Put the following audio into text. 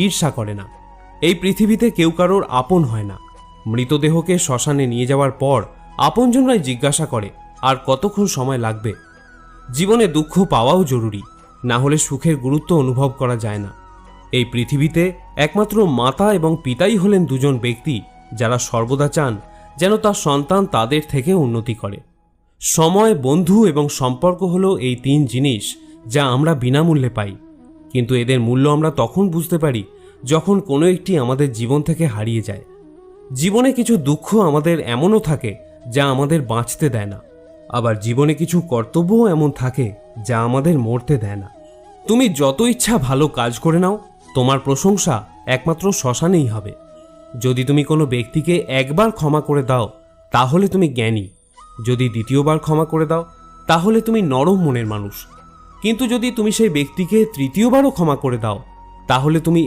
ঈর্ষা করে না। এই পৃথিবীতে কেউ কারোর আপন হয় না। মৃতদেহকে শ্মশানে নিয়ে যাওয়ার পর আপনজনরাই জিজ্ঞাসা করে আর কতক্ষণ সময় লাগবে। জীবনে দুঃখ পাওয়াও জরুরি, না হলে সুখের গুরুত্ব অনুভব করা যায় না। এই পৃথিবীতে একমাত্র মাতা এবং পিতাই হলেন দুজন ব্যক্তি যারা সর্বদা চান যেন তার সন্তান তাদের থেকে উন্নতি করে। সময়, বন্ধু এবং সম্পর্ক হলো এই তিন জিনিস যা আমরা বিনামূল্যে পাই, কিন্তু এদের মূল্য আমরা তখন বুঝতে পারি যখন কোনো একটি আমাদের জীবন থেকে হারিয়ে যায়। জীবনে কিছু দুঃখ আমাদের এমনও থাকে যা আমাদের বাঁচতে দেয় না, আবার জীবনে কিছু কর্তব্যও এমন থাকে যা আমাদের মরতে দেয় না। তুমি যত ইচ্ছা ভালো কাজ করে নাও, তোমার প্রশংসা একমাত্র শ্মশানেই হবে। যদি তুমি কোনো ব্যক্তিকে একবার ক্ষমা করে দাও তাহলে তুমি জ্ঞানী, যদি দ্বিতীয়বার ক্ষমা করে দাও তাহলে তুমি নরম মনের মানুষ, কিন্তু যদি তুমি সেই ব্যক্তিকে তৃতীয়বারও ক্ষমা করে দাও তাহলে তুমি